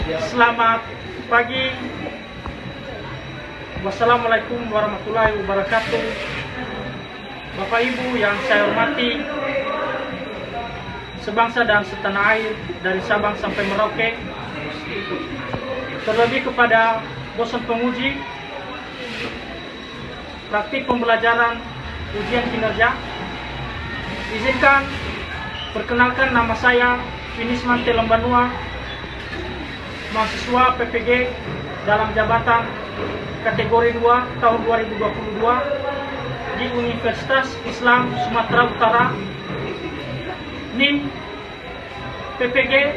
Selamat pagi. Wassalamualaikum warahmatullahi wabarakatuh. Bapak Ibu yang saya hormati, sebangsa dan setanah air dari Sabang sampai Merauke, terlebih kepada dosen penguji praktik pembelajaran ujian kinerja, izinkan perkenalkan nama saya Finisman Telembanua, mahasiswa PPG dalam jabatan kategori 2 tahun 2022 di Universitas Islam Sumatera Utara, NIM PPG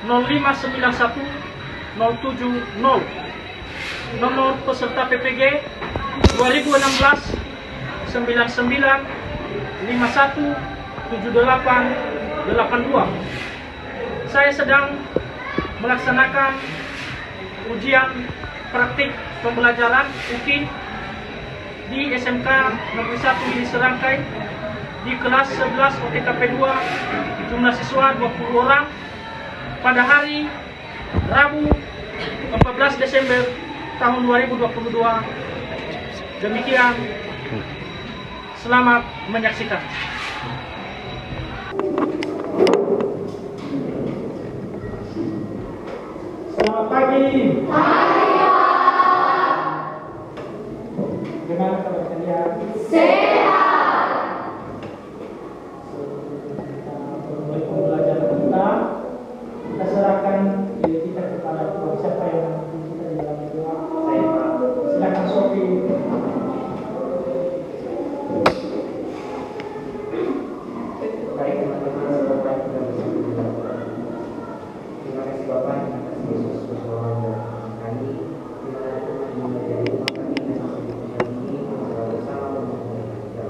7122059170, nomor peserta PPG 2016 99517882. Saya sedang melaksanakan ujian praktik pembelajaran UKI di SMK Negeri 1 di Serangkai di kelas 11 OTKP 2, jumlah siswa 20 orang pada hari Rabu 14 Desember tahun 2022. Demikian, selamat menyaksikan. Selamat pagi. Gimana kabar kalian? Sehat. Kita mulai pembelajaran kita serahkan diri kita kepada Tuhan. Siapa yang memimpin kita di dalam doa? Saya, Pak. Silakan Sofi. Baik teman-teman, Bapak kita bersama. Terima kasih Bapak, terima kasih Yesus bersama kami. Terima kasih menjadi rumah kami dan sampai di usia ini bersama bersama kita.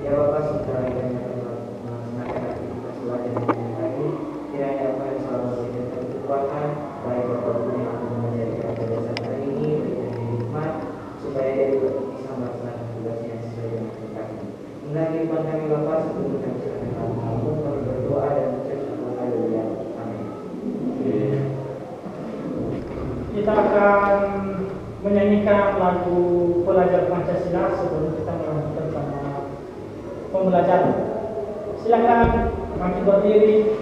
Ya Bapak, setelah kami melaksanakan aktivitas belajar dengan kami, kiranya apa yang selalu kita kekuatan, baik Bapak Guru yang akan mengajarkan pelajaran hari ini menjadi hikmat supaya dia bisa melaksanakan tugasnya sesuai dengan kami. Mengenai firman kami Bapak, sebelum kami serahkan kamu, kami berdoa dan mengucap syukur haleluya. Amin. Kita akan menyanyikan lagu Pelajar Pancasila sebelum kita melanjutkan sama pembelajaran. Silakan bangkit berdiri.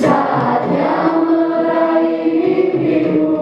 Saatnya meraih mimpimu.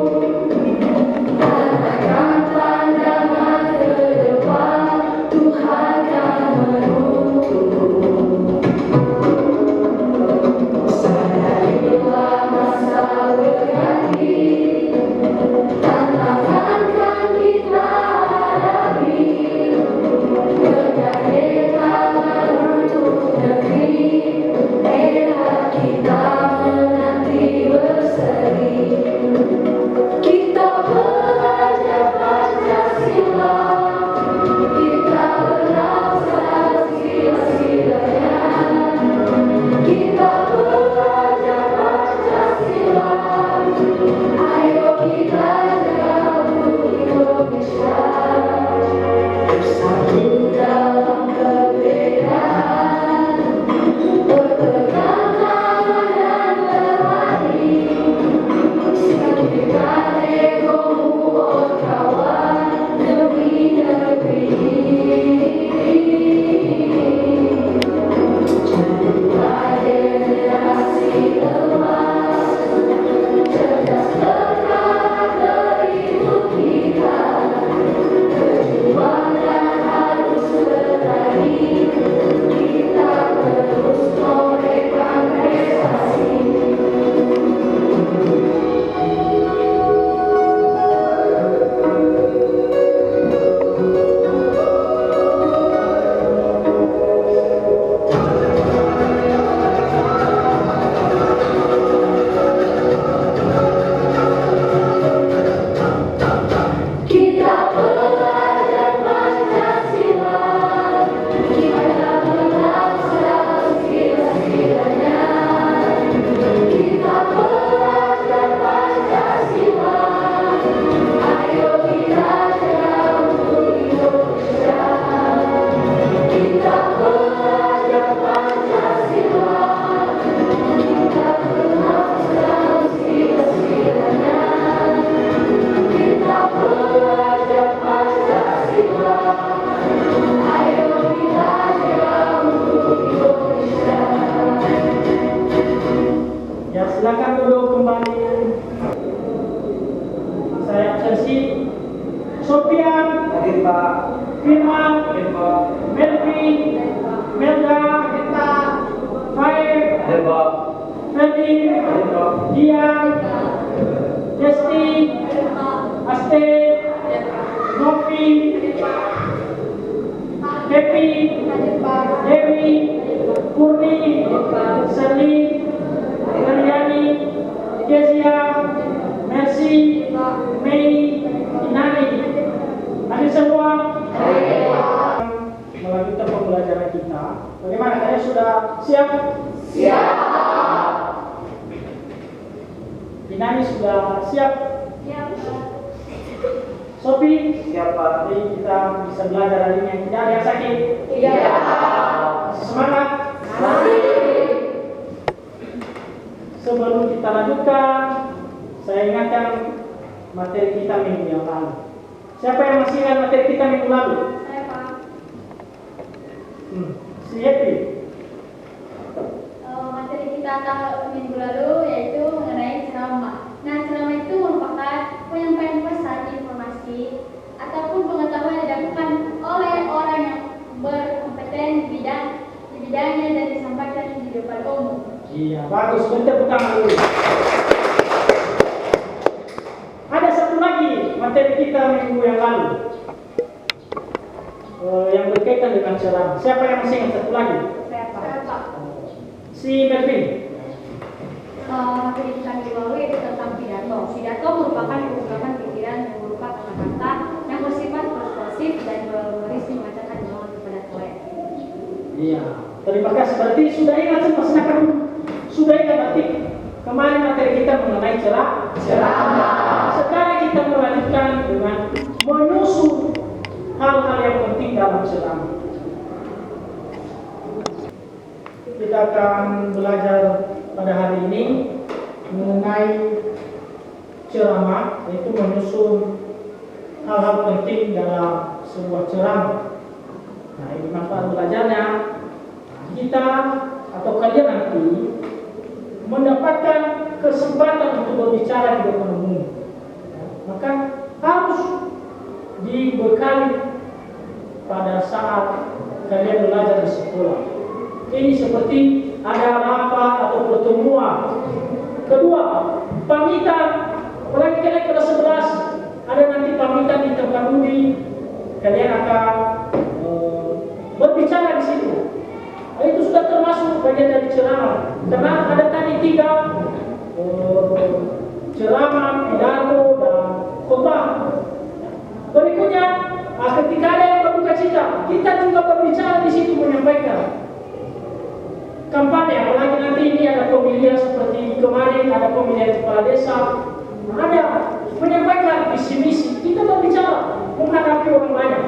Ferdi, Dian, Desti, Aste, Novi, Happy, Dewi, Purni, Sally, Karyani, Kezia, Mercy, Mei, Inani. Hadir semua. Melanjutkan pembelajaran kita. Bagaimana? Kalian sudah siap? Siap. Inani sudah siap? Siap. Sofi? Siap, Pak. Jadi kita bisa belajar hari ini. Tidak ada yang sakit? Iya. Masih semangat? Sebelum kita lanjutkan, saya ingatkan materi kita minggu yang lalu. Siapa yang masih ingat materi kita minggu lalu? Saya Pak. Si Happy. Materi kita minggu lalu yaitu mengenai ceramah. Nah, ceramah itu merupakan penyampaian pesan, informasi, ataupun pengetahuan yang dilakukan oleh orang yang berkompeten di bidangnya dan disampaikan di depan umum. Iya, bagus. Tepuk tangan dulu. Ada satu lagi materi kita minggu yang lalu yang berkaitan dengan ceramah. Siapa yang masih ingat satu lagi? Saya Pak. Si Melvin. Materi kita minggu lalu yaitu tentang pidato. Pidato merupakan ungkapan pikiran yang berupa kata-kata yang bersifat persuasif dan berisi mengatakan jawaban kepada klien. Iya. Terima kasih. Berarti sudah ingat semua silakan. Sudah ingat berarti kemarin materi kita mengenai ceramah. Sekarang kita melanjutkan dengan menyusun hal-hal yang penting dalam ceramah. Kita akan belajar pada hari ini mengenai ceramah, yaitu menyusun hal-hal penting dalam sebuah ceramah. Nah, ini manfaat belajarnya. Kita atau kalian nanti mendapatkan kesempatan untuk berbicara di depan umum. Maka harus dibekali pada saat kalian belajar di sekolah. Ini seperti ada rapat atau pertemuan. Kedua, pamitan. Apalagi kalian kelas 11, ada nanti pamitan di tempat undi. Kalian akan berbicara di situ. Itu sudah termasuk bagian dari ceramah. Karena ada tadi 3 ceramah, pidato, dan khotbah. Berikutnya, ketika ada yang berduka cita, kita juga berbicara di situ menyampaikan kampanye. Apalagi nanti ini ada pemilihan seperti kemarin, ada pemilihan kepala desa, ada menyampaikan visi misi. Kita berbicara menghadapi orang banyak.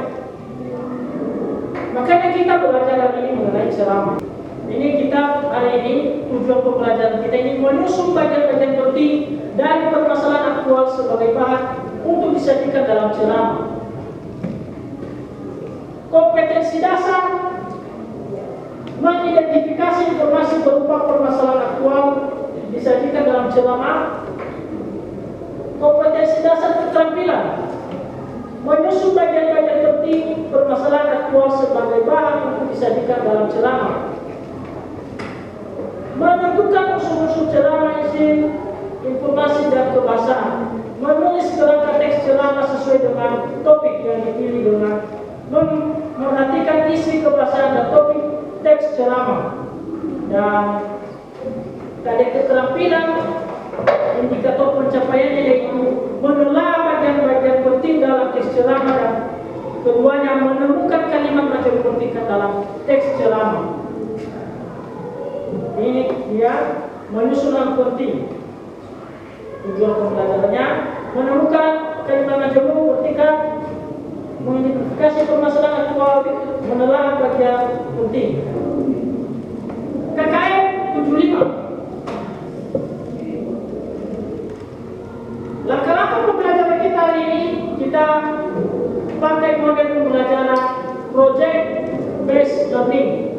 Makanya kita belajar hari ini mengenai ceramah. Ini kita hari ini tujuan pembelajaran kita ini menyusun bagian-bagian penting dari permasalahan aktual sebagai bahan untuk disajikan dalam ceramah. Kompetensi dasar mengidentifikasi informasi berupa permasalahan aktual disajikan dalam ceramah. Kompetensi dasar keterampilan menyusun bagian-bagian penting permasalahan aktual sebagai bahan untuk disajikan dalam ceramah. Menentukan unsur-unsur ceramah, isi informasi dan kebahasaan. Menulis kerangka teks ceramah sesuai dengan topik yang dipilih dengan memperhatikan isi kebahasaan dan topik teks ceramah. Dan tadi keterampilan indikator pencapaiannya yaitu menelaah bagian-bagian penting dalam teks ceramah dan keduanya menemukan kalimat yang dipentingkan dalam teks ceramah. Ini dia menyusun yang penting. Tujuan pembelajarannya menemukan kalimat yang dipentingkan, mengidentifikasi permasalahan aktual, menelaah bagian penting. KKM 75. Langkah-langkah pembelajaran kita hari ini kita pakai model pembelajaran project based learning.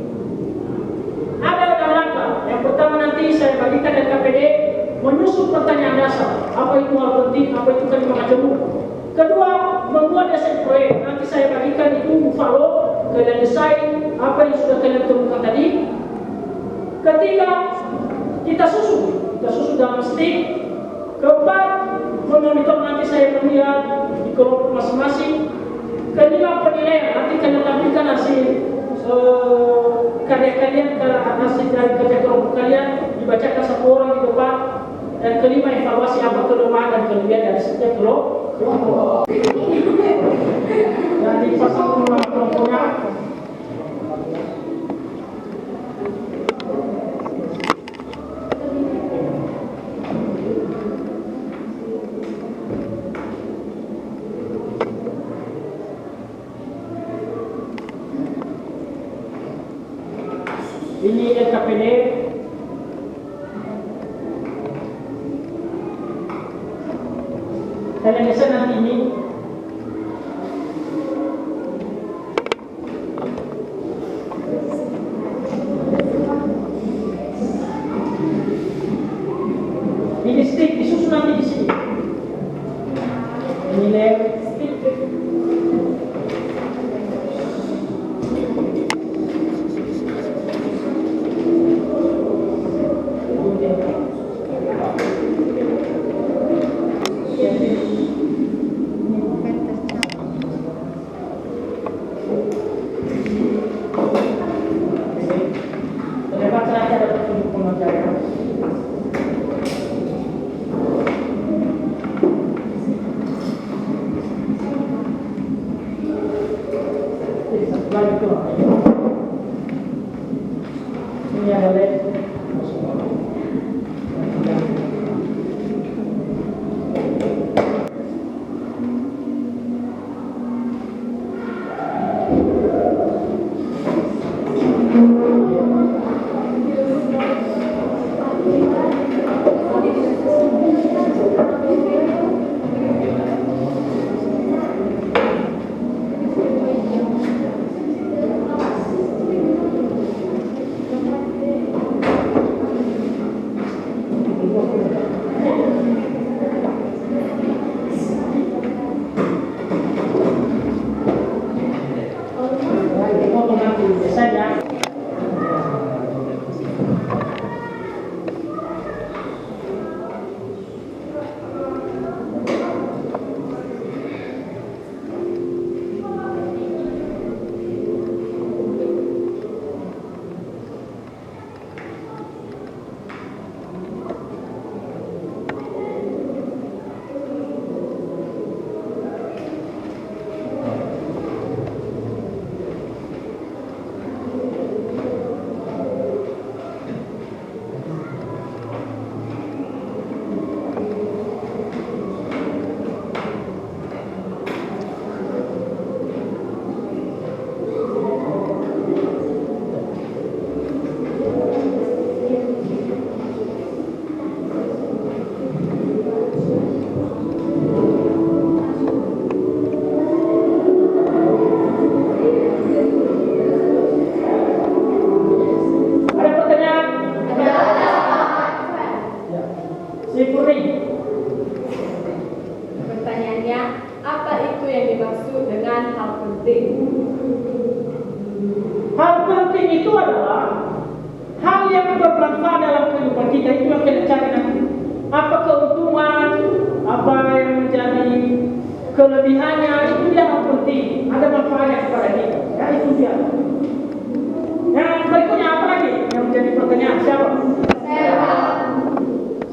Ada langkah. Yang pertama nanti saya bagikan dari KPD menyusun pertanyaan dasar. Apa itu hal penting? Apa itu kalimat majemuk? Kedua, membuat desain proyek. Nanti saya bagikan itu follow, kalian desain apa yang sudah kalian temukan tadi. Ketiga, kita susun dalam stick. Keempat, memonitor nanti saya melihat di kelompok masing-masing. Kelima, penilaian, nanti kalian tampilkan hasil karya kalian, hasil dari kerja kelompok kalian dibacakan satu orang di depan. Dan kelima, evaluasi apa kelemahan dan kelebihan dari setiap kelompok. Dan dipasang ulang kelompoknya. Ini LKPD. Kalian bisa nanti ini. Ini stick disusun nanti di sini. Ini lem stick. Ini ada lem. Pertanyaannya, apa itu yang dimaksud dengan hal penting? Hal penting itu adalah hal yang bermanfaat dalam kehidupan kita. Itu yang kita cari nanti. Apa keuntungan, apa yang menjadi kelebihannya, itu dia hal penting. Ada manfaatnya kepada kita. Ya, itu dia. Yang berikutnya apa lagi? Yang menjadi pertanyaan siapa?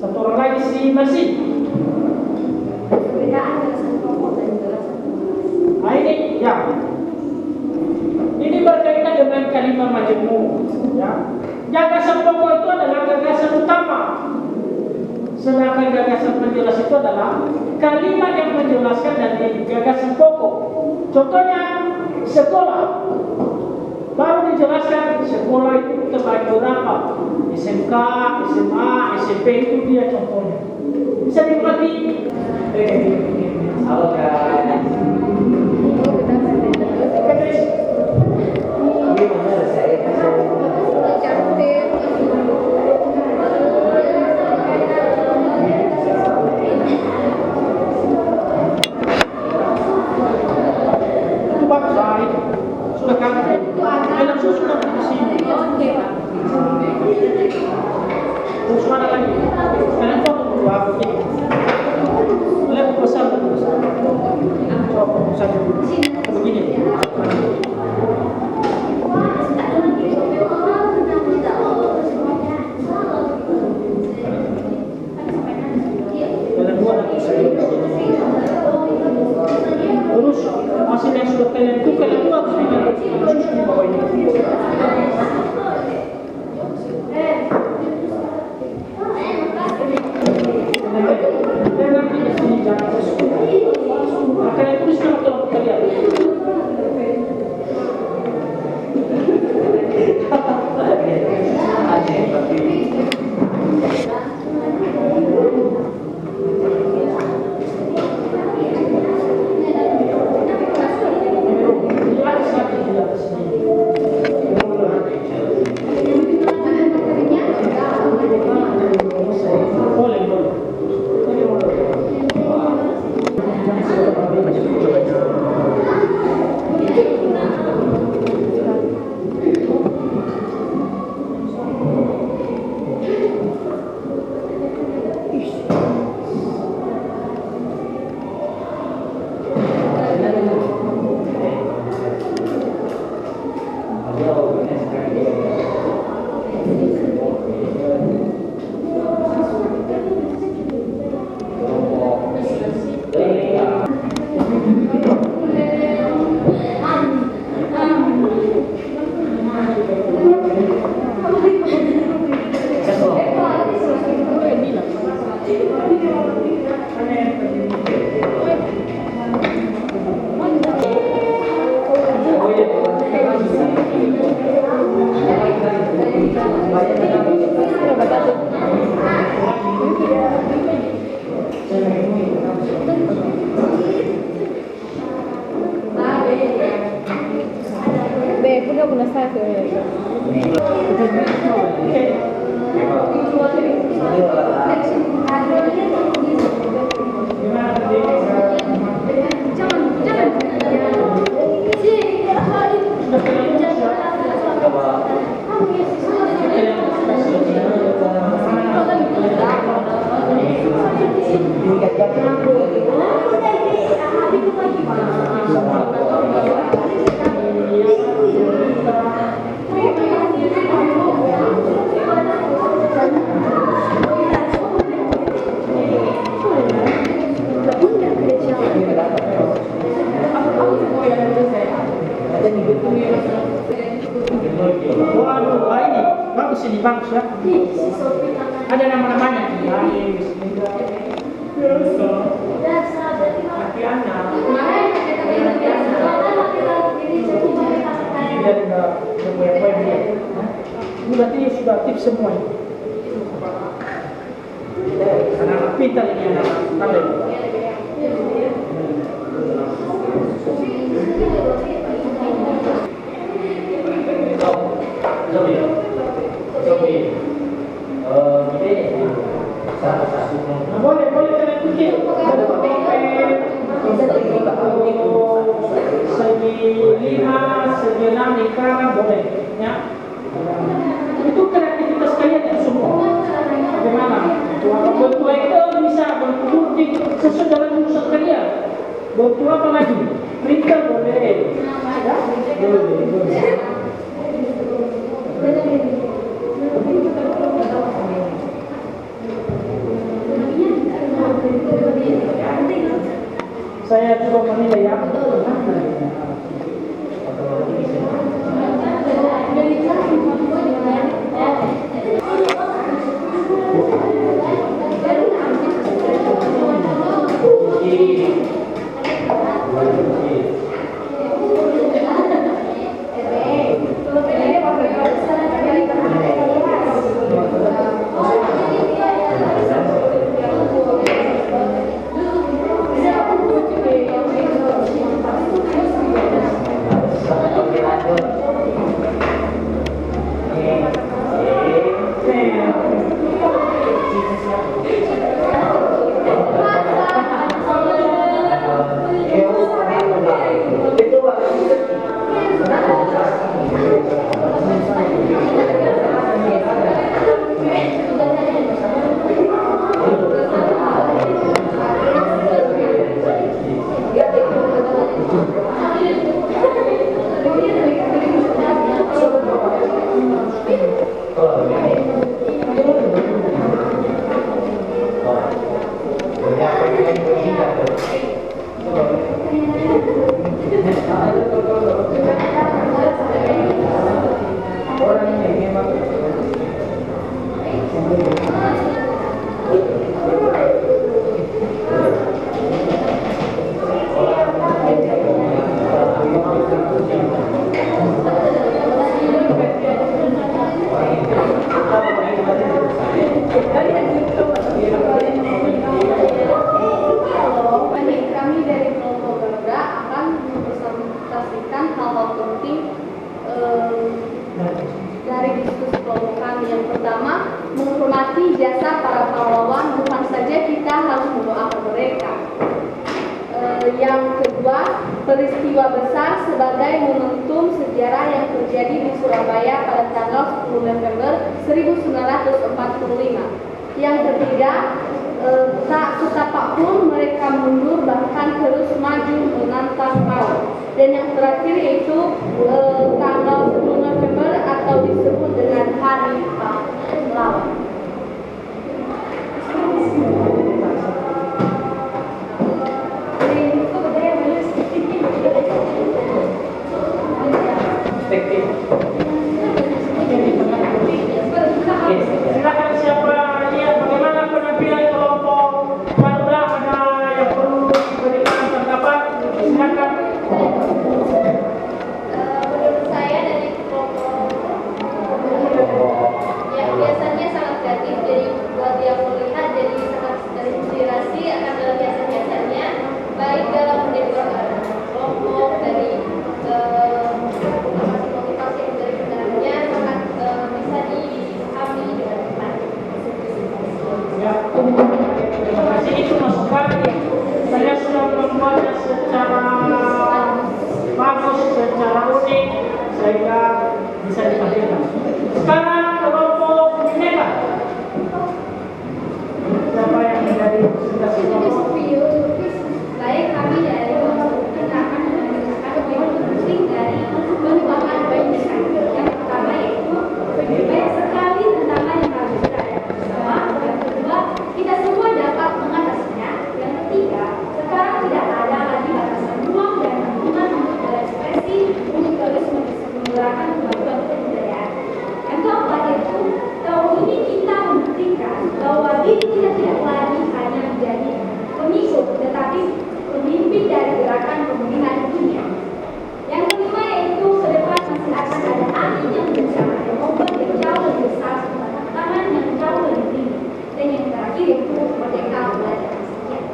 Satu orang lagi si Masih. Nah, ini ya. Ini berkaitan dengan kalimat majemuk. Ya. Gagasan pokok itu adalah gagasan utama. Sedangkan gagasan penjelas itu adalah kalimat yang menjelaskan dari gagasan pokok. Contohnya sekolah. Baru dijelaskan sekolah itu terbagi berapa. SMK, SMA, SMP itu dia contohnya. Bisa dimengerti? Halo guys. Gimana saya Itu bagus baik. Sudah kan? Enak susu nanti di sini. Terus Waduh, ini bagus ini bagus ya. Ada nama-namanya. Ini berarti sudah aktif semua. Anak-anak pintar ini anak-anak talent. Boleh kalian bikin segi 5, segi 6 ikan boleh ya. Itu kreativitas kalian itu semua. Bagaimana? Bentuk itu bisa bentuk sesuai dengan urusan kalian. Bentuk apa lagi? Printer boleh. Ya? Boleh. Saya coba menilai ya. Dari diskusi kelompok kami yang pertama, menghormati jasa para pahlawan, bukan saja kita harus mendoakan mereka. Yang kedua, peristiwa besar sebagai momentum sejarah yang terjadi di Surabaya pada tanggal 10 November 1945. Yang ketiga, tak setapak pun mereka mundur, bahkan terus maju menantang maut. Dan yang terakhir yaitu tanggal 10 November atau disebut dengan Hari Pahlawan. Silakan siapa lihat bagaimana penampilan kelompok Garuda, ada yang perlu diberikan tanggapan? Silakan. Menurut saya dari kelompok Sekarang kelompok bineka. Siapa yang menjadi presentasi kelompok? Baik, kami dari kelompok akan menjelaskan poin penting dari pengembangan bineka. Yang pertama yaitu banyak sekali tantangan yang harus kita hadapi bersama. Yang kedua, kita semua dapat mengatasinya. Yang ketiga, sekarang tidak ada lagi batasan ruang dan lingkungan untuk berekspresi untuk terus menggerakkan kemajuan kebudayaan. Yang keempat itu, tahun ini kita membuktikan bahwa diri kita tidak lagi hanya menjadi pengikut, tetapi pemimpin dari gerakan pemulihan dunia. Yang kelima yaitu ke depan masih akan ada angin yang kencang, ada ombak yang jauh lebih besar, serta tantangan yang jauh lebih tinggi. Dan yang terakhir yaitu merdeka belajar. Sekian.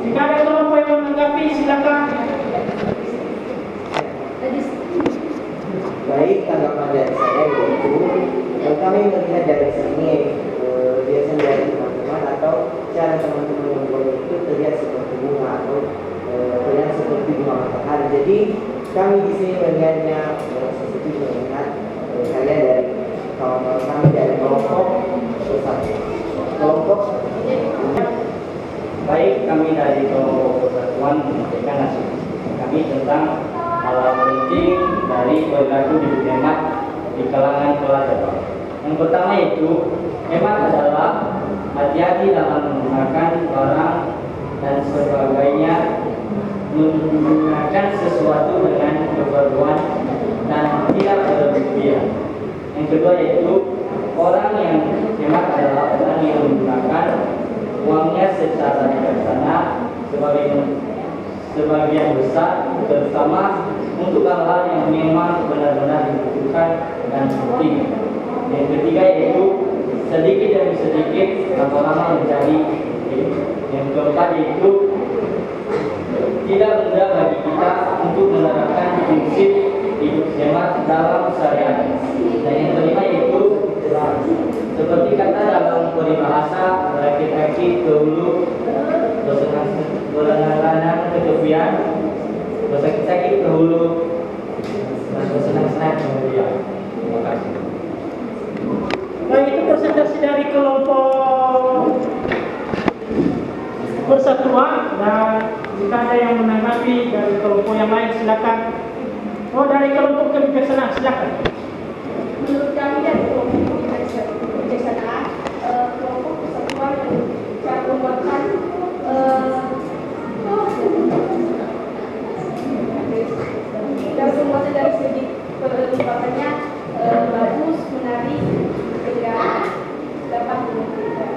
Jika ada kelompok yang menanggapi, silakan. Baik, tanggapan dari saya yaitu kami melihat dari sini biasanya dari teman-teman atau cara teman-teman membuat itu terlihat seperti bunga atau terlihat seperti bunga matahari. Jadi kami di sini melihatnya seperti melihat kalian dari kawan-kawan kami dari kelompok bersatu. Kelompok baik, kami dari kelompok Persatuan Merdeka Nasional. Kami tentang hal penting dari perilaku hidup hemat di kalangan pelajar. Yang pertama itu hemat adalah hati-hati dalam menggunakan barang dan sebagainya, menggunakan sesuatu dengan keperluan dan tidak berlebihan. Yang kedua yaitu orang yang hemat adalah orang yang menggunakan uangnya secara bijaksana sebagian besar, terutama untuk hal-hal yang memang benar-benar dibutuhkan dan penting. Yang ketiga yaitu sedikit demi sedikit lama-lama menjadi penting. Yang keempat yaitu tidak mudah bagi kita untuk menerapkan prinsip hidup hemat dalam sehari-hari. Dan yang kelima yaitu seperti kata dalam peribahasa, rakit-rakit ke hulu berenang-renang ke tepian, bersakit-sakit ke hulu dan bersenang-senang kemudian. Terima kasih. Baik, itu presentasi dari kelompok Persatuan, dan jika ada yang menanggapi dari kelompok yang lain silakan. Oh, dari kelompok kebijaksanaan silakan. Menurut kami dari kelompok kebijaksanaan, kelompok Persatuan mencakupan dan semuanya dari segi penempatannya bagus, menarik, sehingga dapat membuktikan.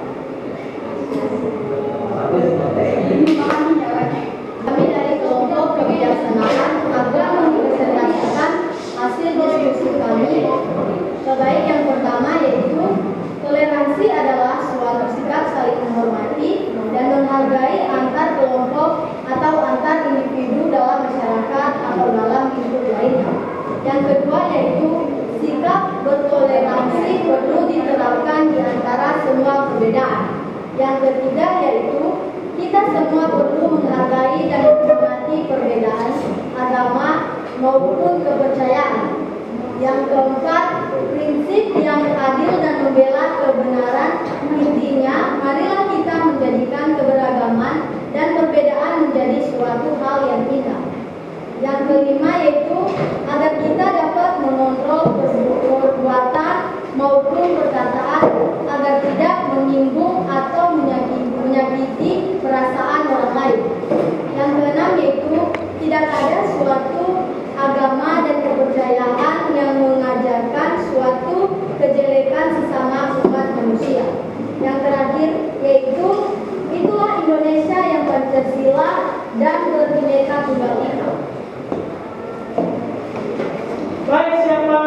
Kami dari kelompok kebijaksanaan agar mempresentasikan hasil diskusi kami. Sebaik yang pertama yaitu toleransi adalah suatu sikap saling menghormati dan menghargai antar kelompok atau antar individu dalam masyarakat atau dalam hidup lainnya. Yang kedua yaitu sikap bertoleransi perlu diterapkan di antara semua perbedaan. Yang ketiga yaitu kita semua perlu menghargai dan menghormati perbedaan agama maupun kepercayaan. Yang keempat, prinsip yang adil dan membela kebenaran. Intinya, marilah kita menjadikan keberagaman dan perbedaan menjadi suatu hal yang indah. Yang kelima yaitu agar kita dapat mengontrol perbuatan maupun perkataan agar tidak menyinggung atau menyakiti perasaan orang lain. Yang keenam yaitu tidak ada suatu agama dan kepercayaan yang mengajarkan suatu kejelekan sesama umat manusia. Yang terakhir yaitu itulah Indonesia yang Pancasila dan Bhinneka Tunggal Ika. Baik, siapa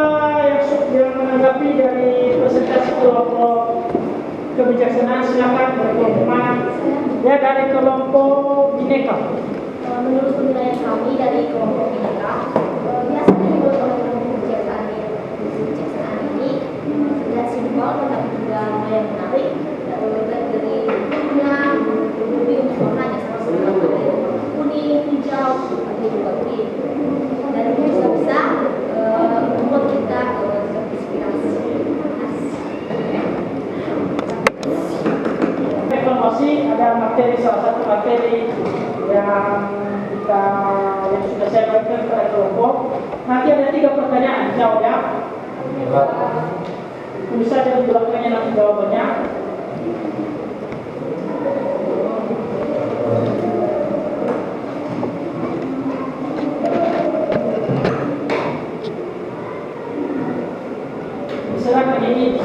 yang menanggapi dari presentasi kelompok kebijaksanaan silakan berkomentar. Ya, dari kelompok Bineka. Menurut penilaian kami dari kelompok Bineka, biasanya dibuat oleh kelompok kebijaksanaan ini terlihat simpel tetapi juga lumayan menarik. Dan dari bentuknya, lebih untuk warnanya sama-sama ada kuning, pertanyaan, jawab ya. Bisa jadi belakangnya nanti jawabannya. Silakan ini.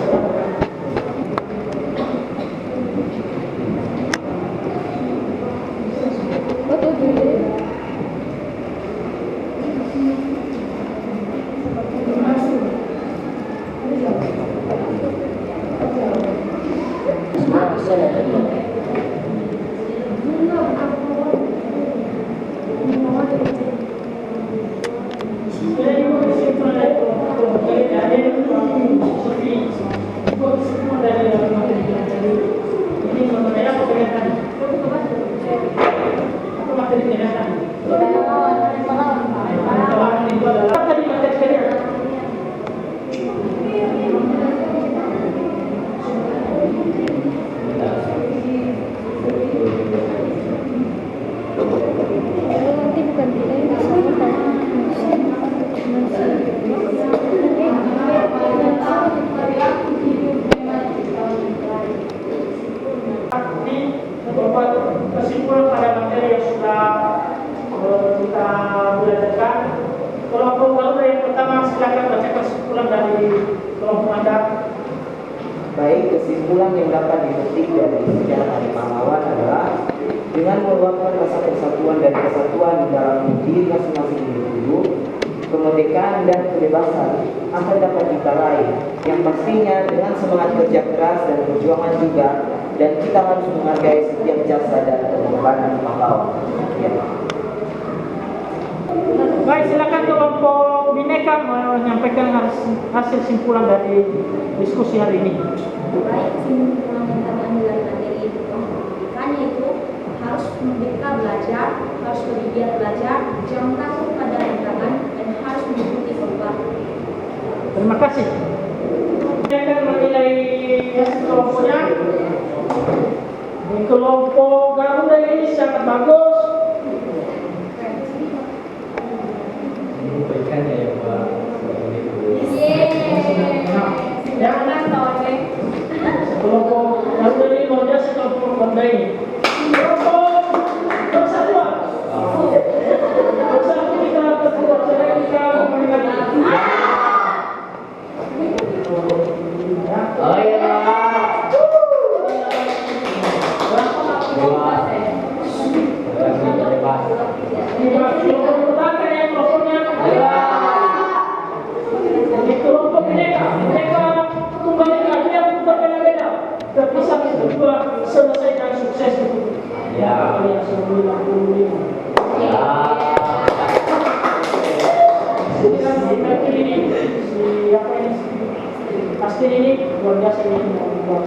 Kesimpulan pada materi yang sudah kita belajarkan. Kelompok Garuda yang pertama, silakan baca kesimpulan dari kelompok Anda. Baik, kesimpulan yang dapat dipetik dari sejarah Hari Pahlawan adalah dengan meluapkan rasa persatuan dan kesatuan di dalam diri masing-masing individu, kemerdekaan dan kebebasan akan dapat kita raih, yang pastinya dengan semangat kerja keras dan perjuangan juga, dan kita harus menghargai setiap jasa dan pengorbanan pahlawan. Ya. Baik, silakan kelompok Bineka menyampaikan hasil simpulan dari diskusi hari ini. Baik, kesimpulan yang kami ambil dari materi itu pendidikan yaitu harus merdeka belajar, harus bergiat belajar, jangan takut pada rintangan, dan harus mengikuti perubahan. Terima kasih. Saya akan menilai hasil kelompoknya. Di kelompok Garuda ini sangat bagus. Kelompok Garuda ini luar biasa kelompok Garuda ini. Kelompok Persatuan. Bersatu kita berkuat, cara kita memenangkan. Oh iya. Kelompok Bineka kembali ke dunia berbeda-beda, terpisah berdua selesai dan sukses itu. Ya. Yang 1955. Ya. Ini siapa ini? Pasti ini luar biasa ini membuat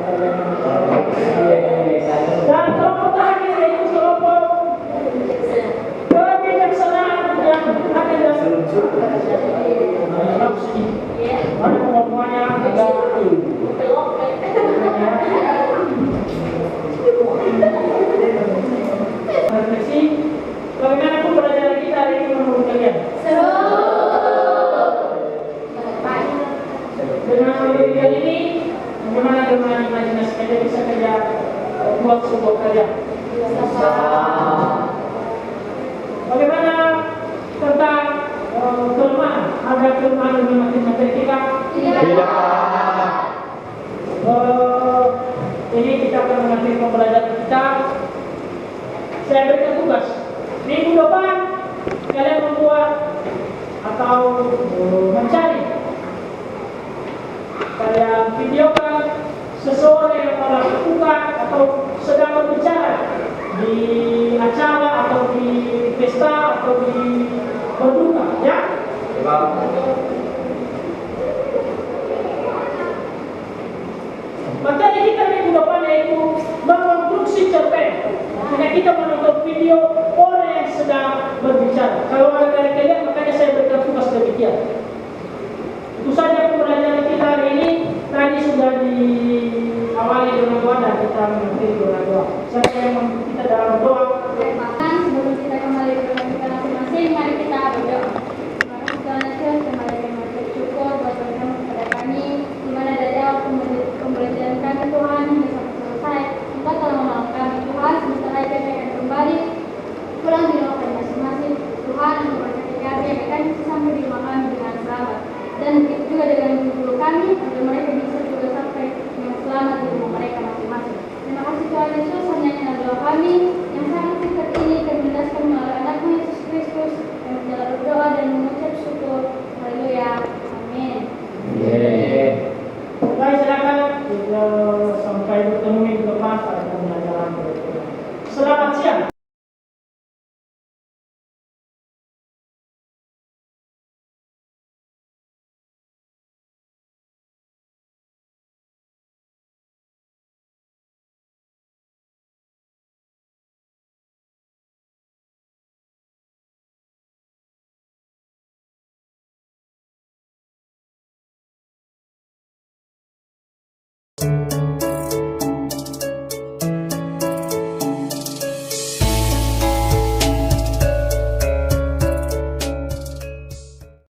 dan kelompok terakhir yaitu kelompok kebijaksanaan yang ada dan ada kelompoknya ada refleksi. Bagaimana pembelajaran kita hari ini menurut kalian? Seru. Dengan pembelajaran ini, bagaimana dengan imajinasi kita bisa kerja buat sebuah karya? Bagaimana tentang kelemahan? Ada kelemahan dalam materi kita? Tidak. Ini kita akan mengakhiri pembelajaran kita. Saya berikan tugas minggu depan kalian membuat atau mencari, kalian videokan seseorang yang telah lakukan atau sedang berbicara di acara atau di pesta atau di berduka, ya. Materi kita minggu depan yaitu mengkonstruksi cerpen. Makanya kita menonton video orang yang sedang berbicara. Kalau ada dari kalian, makanya saya berikan tugas demikian. Itu saja pembelajaran kita hari ini. Tadi sudah diawali dengan doa dan kita mengakhiri dengan doa. Saya yang kita dalam doa. Sebelum kita kembali ke rumah kita masing-masing, mari kita berdoa. Mari kita kembali ke rumah Tuhan memberkati kami agar kami bisa sampai di rumah kami dengan selamat. Dan begitu juga dengan guru kami agar mereka bisa juga sampai dengan selamat di rumah mereka masing-masing. Terima kasih Tuhan Yesus, hanya doa kami.